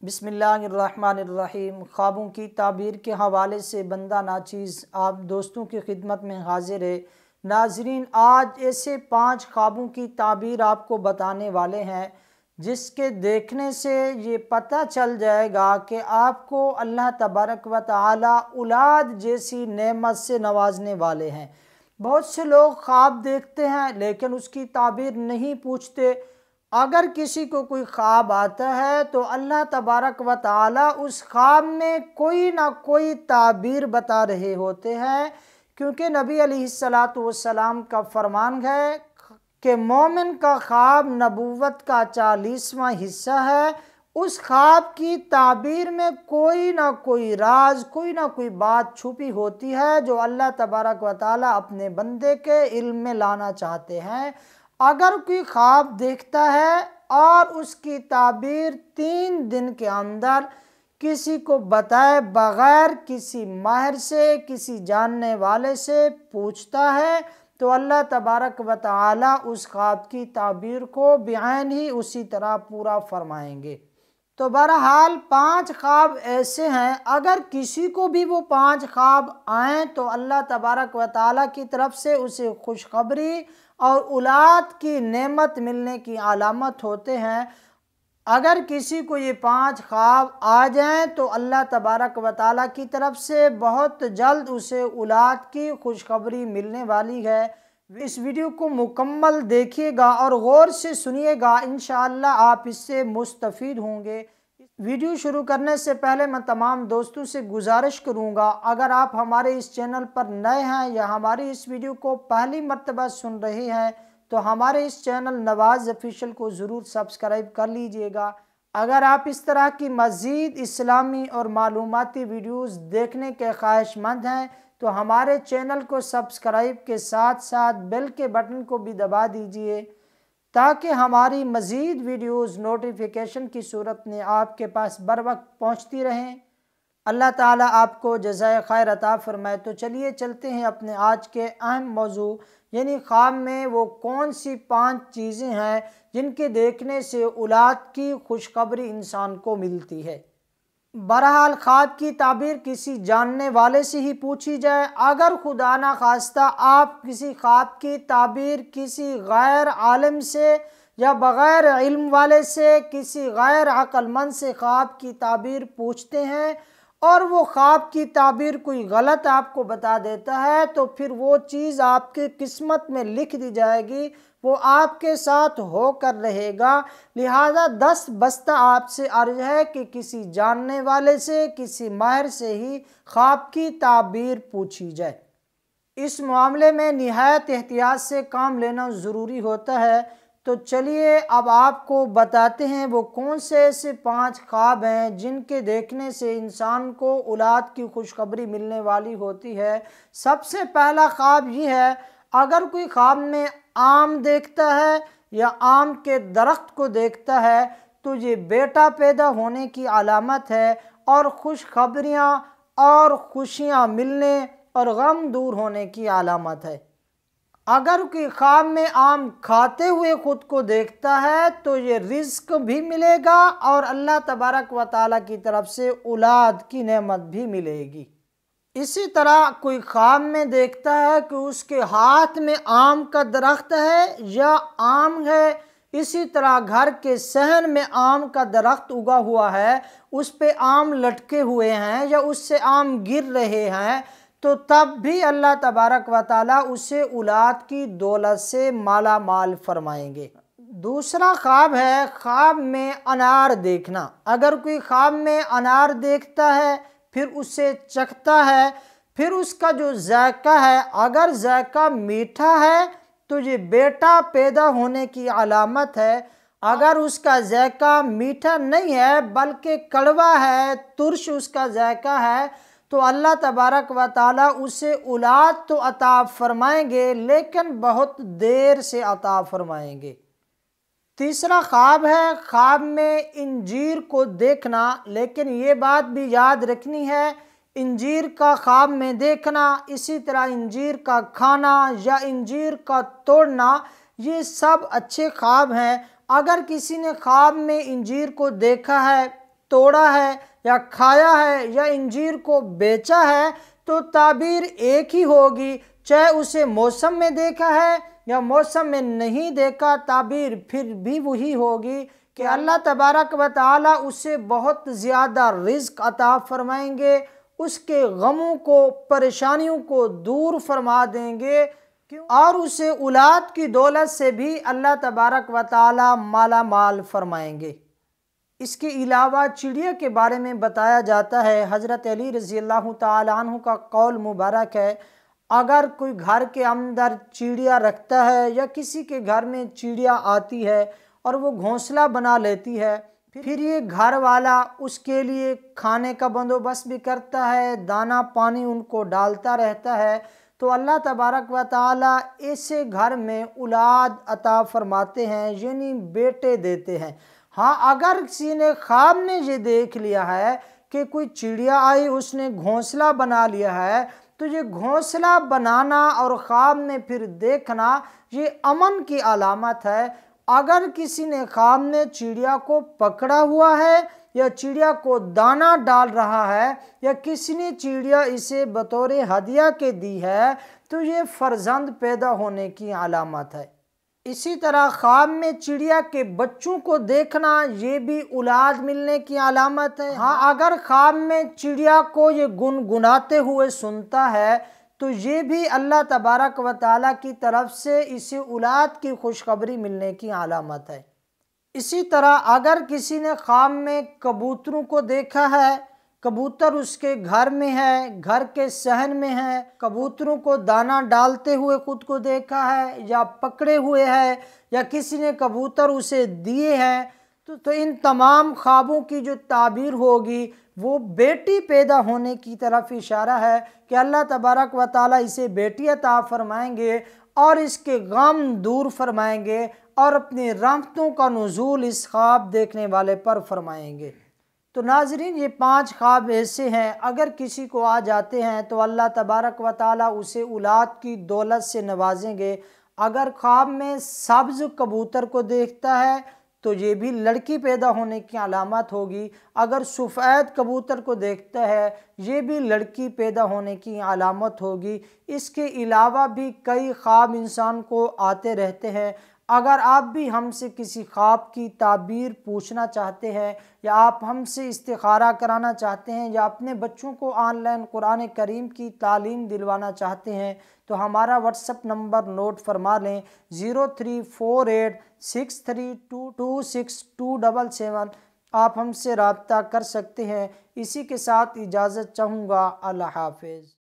बिस्मिल्लाहिर्रहमानिर्रहीम। ख्वाबों की ताबीर के हवाले से बंदा नाचीज़ आप दोस्तों की खिदमत में हाजिर है। नाजरीन, आज ऐसे 5 ख्वाबों की ताबीर आपको बताने वाले हैं जिसके देखने से ये पता चल जाएगा कि आपको अल्लाह तबारक व तआला औलाद जैसी नेमत से नवाजने वाले हैं। बहुत से लोग ख्वाब देखते हैं लेकिन उसकी ताबीर नहीं पूछते। अगर किसी को कोई ख्वाब आता है तो अल्लाह तबारक व तआला उस ख्वाब में कोई ना कोई ताबीर बता रहे होते हैं, क्योंकि नबी अलैहिस्सलातु वस्सलाम का फरमान है कि मोमिन का ख्वाब नबूवत का 40वां हिस्सा है। उस ख्वाब की ताबीर में कोई ना कोई राज, कोई ना कोई बात छुपी होती है जो अल्लाह तबारक व तआला अपने बंदे के इल्म में लाना चाहते हैं। अगर कोई ख्वाब देखता है और उसकी ताबीर 3 दिन के अंदर किसी को बताए बगैर किसी माहिर से, किसी जानने वाले से पूछता है तो अल्लाह तबारक व तआला उस ख्वाब की ताबीर को बिआन ही उसी तरह पूरा फरमाएंगे। तो बहरहाल 5 ख्वाब ऐसे हैं, अगर किसी को भी वो 5 ख्वाब आएँ तो अल्लाह तबारक व तआला की तरफ से उसे खुशखबरी और औलाद की नेमत मिलने की अलामत होते हैं। अगर किसी को ये 5 ख्वाब आ जाएं तो अल्लाह तबारक व तआला की तरफ से बहुत जल्द उसे औलाद की खुशखबरी मिलने वाली है। इस वीडियो को मुकम्मल देखिएगा और गौर से सुनिएगा, इंशाअल्लाह आप इससे मुस्तफ़ीद होंगे। वीडियो शुरू करने से पहले मैं तमाम दोस्तों से गुजारिश करूंगा, अगर आप हमारे इस चैनल पर नए हैं या हमारी इस वीडियो को पहली मर्तबा सुन रहे हैं तो हमारे इस चैनल नवाज़ ऑफिशियल को ज़रूर सब्सक्राइब कर लीजिएगा। अगर आप इस तरह की मज़ीद इस्लामी और मालूमाती वीडियोस देखने के ख्वाहिशमंद हैं तो हमारे चैनल को सब्सक्राइब के साथ साथ बेल के बटन को भी दबा दीजिए ताकि हमारी मज़ीद वीडियोस नोटिफिकेशन की सूरत में आपके पास बर वक्त पहुँचती रहें। अल्लाह ताला आपको जज़ाए खैर अता फरमाए। तो चलिए चलते हैं अपने आज के अहम मौजू, यानी ख्वाब में वो कौन सी 5 चीज़ें हैं जिनके देखने से औलाद की खुशखबरी इंसान को मिलती है। बहरहाल ख्वाब की ताबीर किसी जानने वाले से ही पूछी जाए। अगर खुदा ना खास्ता आप किसी ख्वाब की ताबीर किसी गैर आलिम से या बग़ैर इल्म वाले से, किसी गैर अक्लमंद से ख्वाब की ताबीर पूछते हैं और वो ख्वाब की ताबीर कोई गलत आपको बता देता है तो फिर वो चीज़ आपके किस्मत में लिख दी जाएगी, वो आपके साथ होकर रहेगा। लिहाजा 10 बस्ता आपसे अर्ज है कि किसी जानने वाले से, किसी माहिर से ही ख्वाब की ताबीर पूछी जाए। इस मामले में निहायत एहतियात से काम लेना ज़रूरी होता है। तो चलिए अब आपको बताते हैं वो कौन से ऐसे 5 ख्वाब हैं जिनके देखने से इंसान को औलाद की खुशखबरी मिलने वाली होती है। सबसे पहला ख्वाब ये है, अगर कोई ख्वाब में आम देखता है या आम के दरख्त को देखता है तो ये बेटा पैदा होने की अलामत है और खुशखबरियाँ और खुशियाँ मिलने और गम दूर होने की अलामत है। अगर कोई ख्वाब में आम खाते हुए खुद को देखता है तो ये रिज़्क भी मिलेगा और अल्लाह तबारक व तआला की तरफ से औलाद की नेमत भी मिलेगी। इसी तरह कोई ख्वाब में देखता है कि उसके हाथ में आम का दरख्त है या आम है, इसी तरह घर के सहन में आम का दरख्त उगा हुआ है, उस पे आम लटके हुए हैं या उससे आम गिर रहे हैं, तो तब भी अल्लाह तबारक व तआला उसे औलाद की दौलत से माला माल फरमाएंगे। दूसरा ख्वाब है ख्वाब में अनार देखना। अगर कोई ख्वाब में अनार देखता है, फिर उसे चखता है, फिर उसका जो जायका है अगर जायका मीठा है तो ये बेटा पैदा होने की अलामत है। अगर उसका जायका मीठा नहीं है बल्कि कड़वा है, तुर्श उसका जायका है, तो अल्लाह तबारक व तआला उसे औलाद तो अता फरमाएंगे लेकिन बहुत देर से अता फरमाएंगे। तीसरा ख्वाब है ख्वाब में इंजीर को देखना, लेकिन ये बात भी याद रखनी है, इंजीर का ख्वाब में देखना, इसी तरह इंजीर का खाना या इंजीर का तोड़ना, ये सब अच्छे ख्वाब हैं। अगर किसी ने ख्वाब में इंजीर को देखा है توڑا ہے یا کھایا ہے یا انجیر کو بیچا ہے تو تعبیر ایک ہی ہوگی، چاہے اسے موسم میں دیکھا ہے یا موسم میں نہیں دیکھا، تعبیر پھر بھی وہی ہوگی کہ اللہ تبارک و تعالی اسے بہت زیادہ رزق عطا فرمائیں گے، اس کے غموں کو پریشانیوں کو دور فرما دیں گے، اور اسے اولاد کی دولت سے بھی اللہ تبارک و تعالی مالا مال فرمائیں گے۔ اس کے علاوہ چڑیا کے بارے میں بتایا جاتا ہے، حضرت علی رضی اللہ تعالیٰ عنہ کا قول مبارک ہے، اگر کوئی گھر کے اندر چڑیا رکھتا ہے یا کسی کے گھر میں چڑیا آتی ہے اور وہ گھونسلہ بنا لیتی ہے، پھر یہ گھر والا اس کے لیے کھانے کا بندوبست بھی کرتا ہے، دانہ پانی ان کو ڈالتا رہتا ہے، تو اللہ تبارک و تعالیٰ ایسے گھر میں اولاد عطا فرماتے ہیں، یعنی بیٹے دیتے ہیں۔ ہاں، اگر کسی نے خواب میں یہ دیکھ لیا ہے کہ کوئی چڑیا آئی، اس نے گھونسلہ بنا لیا ہے، تو یہ گھونسلہ بنانا اور خواب میں پھر دیکھنا یہ امن کی علامت ہے۔ اگر کسی نے خواب میں چڑیا کو پکڑا ہوا ہے یا چڑیا کو دانہ ڈال رہا ہے یا کسی نے چڑیا اسے بطور ہدیہ کے دی ہے تو یہ فرزند پیدا ہونے کی علامت ہے۔ اسی طرح خواب میں چڑیا کے بچوں کو دیکھنا یہ بھی اولاد ملنے کی علامت ہے۔ ہاں، اگر خواب میں چڑیا کو یہ گنگناتے ہوئے سنتا ہے تو یہ بھی اللہ تبارک و تعالیٰ کی طرف سے اسے اولاد کی خوشخبری ملنے کی علامت ہے۔ اسی طرح اگر کسی نے خواب میں کبوتروں کو دیکھا ہے، کبوتر اس کے گھر میں ہے، گھر کے صحن میں ہے، کبوتروں کو دانہ ڈالتے ہوئے خود کو دیکھا ہے یا پکڑے ہوئے ہے یا کسی نے کبوتر اسے دیے ہیں، تو ان تمام خوابوں کی جو تعبیر ہوگی وہ بیٹی پیدا ہونے کی طرف اشارہ ہے کہ اللہ تبارک و تعالیٰ اسے بیٹی عطا فرمائیں گے اور اس کے غم دور فرمائیں گے اور اپنی رحمتوں کا نزول اس خواب دیکھنے والے پر فرمائیں گے۔ تو ناظرین، یہ 5 خواب ایسے ہیں اگر کسی کو آ جاتے ہیں تو اللہ تبارک و تعالیٰ اسے اولاد کی دولت سے نوازیں گے۔ اگر خواب میں سبز کبوتر کو دیکھتا ہے تو یہ بھی لڑکی پیدا ہونے کی علامت ہوگی، اگر سفید کبوتر کو دیکھتا ہے یہ بھی لڑکی پیدا ہونے کی علامت ہوگی۔ اس کے علاوہ بھی کئی خواب انسان کو آتے رہتے ہیں۔ اگر آپ بھی ہم سے کسی خواب کی تعبیر پوچھنا چاہتے ہیں یا آپ ہم سے استخارہ کرانا چاہتے ہیں یا اپنے بچوں کو آن لائن قرآن کریم کی تعلیم دلوانا چاہتے ہیں تو ہمارا واٹس ایپ نمبر نوٹ فرما لیں، 034863226277۔ آپ ہم سے رابطہ کر سکتے ہیں۔ اسی کے ساتھ اجازت چاہوں گا، اللہ حافظ۔